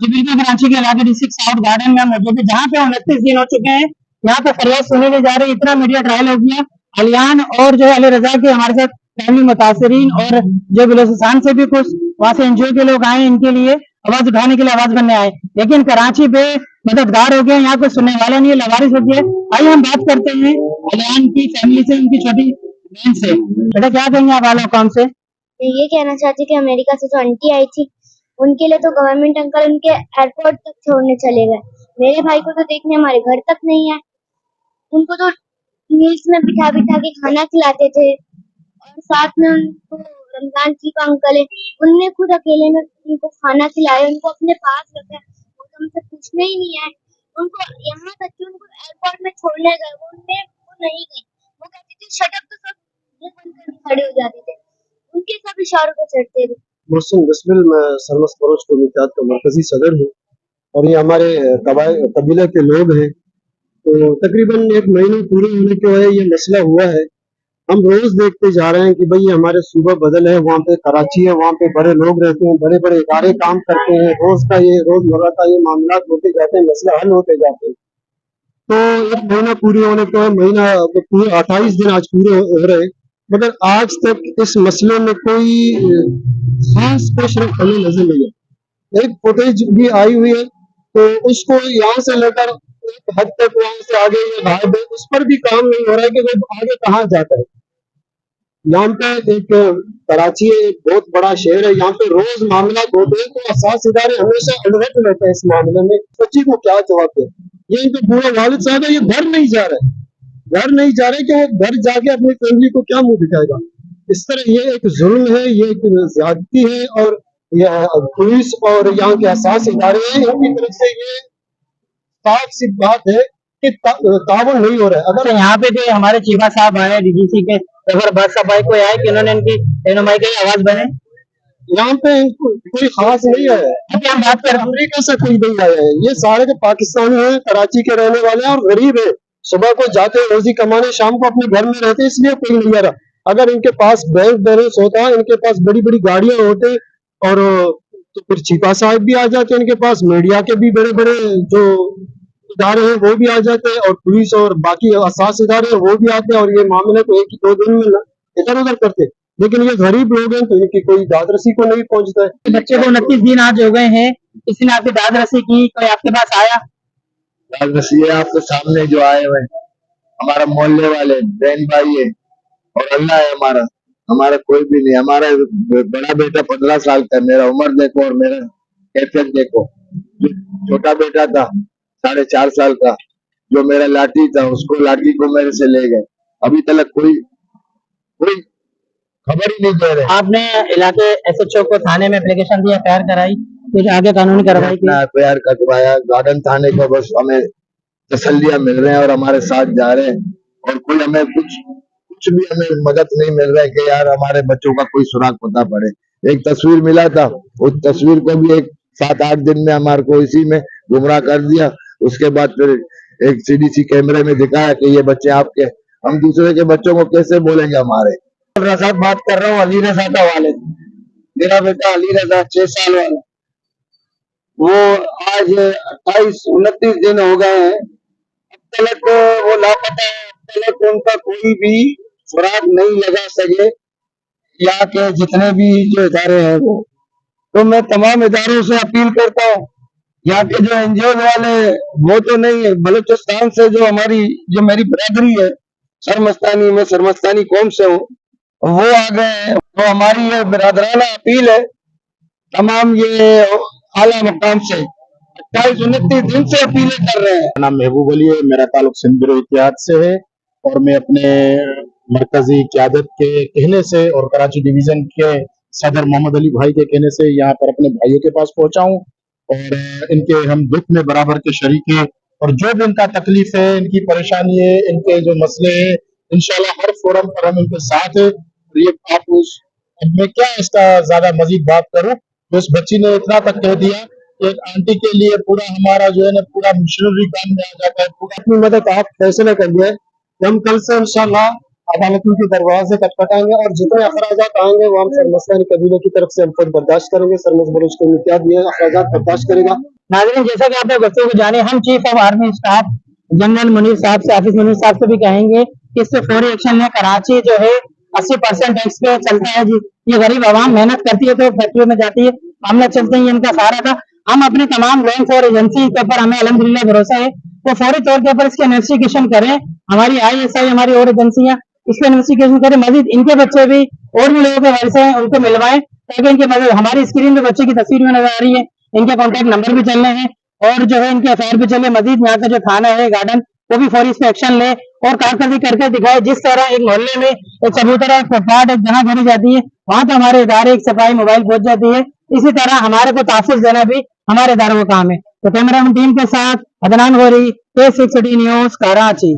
जी बिल्कुल, कराची के इलाके डिस्ट्रिक्ट साउथ गार्डन में हम मौजूद है, जहाँ पे 29 दिन हो चुके हैं। यहाँ पे फरियाद सुनी नहीं जा रही, इतना मीडिया ट्रायल हो गया। अलियान और जो है अली रजा के हमारे साथ फैमिली मुतासरीन और जो बलोचिस्तान से भी कुछ वहाँ से एनजीओ के लोग आए, इनके लिए आवाज उठाने के लिए आवाज बनने आए, लेकिन कराची पे मददगार हो गया, यहाँ कोई सुनने वाला नहीं है, लवारिस हो गया। आइए हम बात करते हैं अलियान की फैमिली से, उनकी छोटी बहन से। बेटा क्या कहेंगे आप आला कौम से? मैं ये कहना चाहती हूँ कि अमेरिका से जो आंटी आई थी, उनके लिए तो गवर्नमेंट अंकल उनके एयरपोर्ट तक छोड़ने चले गए। मेरे भाई को तो देखने हमारे घर तक नहीं आए। उनको तो मील्स में बिठा बिठा के खाना खिलाते थे, और साथ में उनको रमजान की का अंकल है, उनने खुद अकेले में उनको खाना खिलाया, उनको अपने पास रखा। वो तो हमसे पूछने ही नहीं आए। उनको यहाँ तक कि उनको एयरपोर्ट में छोड़ने गए, वो नहीं गई। वो कहती थी शट अप, तो सब मुंह बंद करके खड़े हो जाते थे, उनके सब इशारों पे चढ़ते थे। मोहसिन बिस्मिल, मैं सरमस्त फरोज कमेटी का मरकजी सदर हूँ और ये हमारे कबीले के लोग हैं। तो तकरीबन 1 महीना पूरे होने के वजह ये मसला हुआ है। हम रोज देखते जा रहे हैं कि भाई हमारे सूबा बदल है, वहाँ पे कराची है, वहाँ पे बड़े लोग रहते हैं, बड़े बड़े इदारे काम करते हैं, रोजमर्रा का ये मामला होते जाते हैं, मसला हल होते जाते हैं। तो 1 महीना पूरे होने के महीना पूरे 28 दिन आज पूरे हो रहे, मगर आज तक इस मसले में कोई खास पेशरफ हमें नजर नहीं है। एक फुटेज भी आई हुई है, तो उसको यहाँ से लेकर एक हद तक वहां से आगे ये गायब है, उस पर भी काम नहीं हो रहा है कि वो आगे कहाँ जाता है। यहाँ पे एक कराची एक बहुत बड़ा शहर है, यहाँ पे रोज मामला होते हैं, तो असास इदारे हमेशा अलर्ट रहते हैं इस मामले में। बच्ची को क्या जवाब दे? ये इनके पूरा वालिद साहब है, ये घर नहीं जा रहे, घर नहीं जा रहे कि वो घर जाके अपनी फैमिली को क्या मुंह दिखाएगा। इस तरह ये एक जुल्म है, ये एक ज्यादती है, और यह पुलिस और यहाँ के असास इदारे हैं, इनकी तरफ से ये साफ सी बात है कि ताबन नहीं हो रहा है। अगर यहाँ पे जो हमारे चीफा साहब आए डीजीसी के, अगर बादशाह भाई को आए कि उन्होंने इनकी रहनुमाई की आवाज बने, यहाँ पे कोई खास नहीं है। अभी हम बात कर अमेरिका से कोई नहीं आया है, ये सारे के पाकिस्तानी हैं, कराची के रहने वाले हैं और गरीब है। सुबह को जाते हैं रोजी कमाने, शाम को अपने घर में रहते हैं, इसलिए कोई नहीं आ रहा। अगर इनके पास बैंक बैलेंस होता है, इनके पास बड़ी बड़ी गाड़ियां होते, और तो फिर चीफा साहब भी आ जाते हैं, इनके पास मीडिया के भी बड़े बड़े जो इदारे हैं वो भी आ जाते हैं, और पुलिस और बाकी असास इदारे हैं वो भी आते हैं, और ये मामले को 1-2 दिन में इधर उधर करते। लेकिन ये गरीब लोग हैं, तो इनकी कोई दाद रसी को नहीं पहुंचता है। बच्चे को 29 दिन आज हो गए हैं, किसी ने आपकी दाद रसी की? कोई आपके पास आया? दाद रसी है आपके सामने जो आए हुए, हमारा मोहल्ले वाले बहन भाई है, और अल्लाह है हमारा, हमारा कोई भी नहीं। हमारा बड़ा बेटा 15 साल का, मेरा उम्र देखो और मेरा कैफियत देखो। जो छोटा बेटा था 4.5 साल का, जो मेरा लाठी था, उसको लाठी को मेरे से ले गए। अभी तक कोई खबर ही नहीं दे रहे। आपने इलाके एसएचओ को थाने में एप्लीकेशन दिया, एफआईआर कराई, कुछ आगे कानूनी कार्रवाई की? एफआईआर करवाया, गार्डन थाने को बस हमें तसल्लियां मिल रहे हैं और हमारे साथ जा रहे हैं, और कोई हमें कुछ भी हमें मदद नहीं मिल रहा है कि यार हमारे बच्चों का कोई सुराग पता पड़े। एक तस्वीर मिला था, उस तस्वीर को भी 7-8 दिन में हमारे को इसी में गुमराह कर दिया। उसके बाद फिर एक सीडीसी कैमरे में दिखाया कि ये बच्चे आपके, हम दूसरे के बच्चों को कैसे बोलेंगे हमारे। बात कर रहा हूँ अली रजा का वालिद, मेरा बेटा अली रजा 6 साल वाला, वो आज 28-29 दिन हो गए हैं, अब तक वो लापता है, अब तक उनका कोई भी सुराग नहीं लगा सके। यहाँ के जितने भी जो इदारे हैं वो, तो मैं तमाम इदारों से अपील करता हूँ, यहाँ के जो एनजीओ वाले वो तो नहीं है, बलूचिस्तान से जो मेरी बरादरी है सरमस्तानी, मैं सरमस्तानी कौम से हूँ, वो आ गए हैं। तो हमारी ये बिरादराना अपील है तमाम ये आला मकाम से, 28-29 दिन से अपीलें कर रहे हैं। मेरा नाम महबूब अली है, मेरा ताल्लुक सिंध ब्यूरो इत्तेहाद से है, और मैं अपने मरकजी क़यादत के कहने से और कराची डिवीजन के सदर मोहम्मद अली भाई के कहने से यहाँ पर अपने भाइयों के पास पहुंचा हूँ, और इनके हम दुख में बराबर के शरीक हैं, और जो भी इनका तकलीफ है, इनकी परेशानी है, इनके जो मसले हैं, इंशाल्लाह हर फोरम पर हम इनके साथ है। ये मैं क्या इसका ज्यादा मजीद बात करूं, तो उस बच्ची ने इतना तक कह दिया कि एक आंटी के लिए पूरा हमारा जो है ना पूरा मिशनरी काम में आ जाता है। अपनी मदद आप फैसला कर दिया, हम कल से इंशाल्लाह अदालतों के दरवाजे खटखटाएंगे और जितने अखराजात आएंगे वो हम सरमस्तानी कबीले की तरफ से हम खुद बर्दाश्त करेंगे। सरमस बलोच को इम्तियाज ये अखराजात बर्दाश्त करेगा। नाज़रीन, जैसा कि आपने बच्चों को जाने, हम chief of army staff general Munir साहब से, हाफिज मुनीर साहब से भी कहेंगे कि इस पे फौरी एक्शन लें। कराची जो है 80% टैक्स पे चलता है जी। ये गरीब आवाम मेहनत करती है तो फैक्ट्रियों में जाती है, मामला चलते ही इनका सहारा था। हम अपने तमाम लॉ एंड एजेंसी के ऊपर हमें अल्हम्दुलिल्लाह भरोसा है, वो फौरी तौर के ऊपर इसके इन्वेस्टिगेशन करें। हमारी ISI, हमारी और एजेंसियां इसका इन्वेस्टिगेशन करें। मजीद इनके बच्चे भी और भी लोगों के वारिस हैं, उनको मिलवाएं ताकि इनके मदद, हमारी स्क्रीन पे बच्चे की तस्वीर में नजर आ रही है, इनके कॉन्टेक्ट नंबर भी चल रहे हैं और जो है इनके FIR भी चले। मजीद यहाँ का जो थाना है गार्डन, वो भी फौरी इस पे एक्शन ले और कारकर्दगी करके दिखाए। जिस तरह एक मोहल्ले में एक कबूतरा, एक फुटपाथ, एक जगह भरी जाती है, वहां तो हमारे इदारे एक सफाई मोबाइल पहुंच जाती है, इसी तरह हमारे को तहफ़्फ़ुज़ देना भी हमारे इदारों का काम है। तो कैमरामैन टीम के साथ अदनान गोरी, K6 न्यूज, कराची।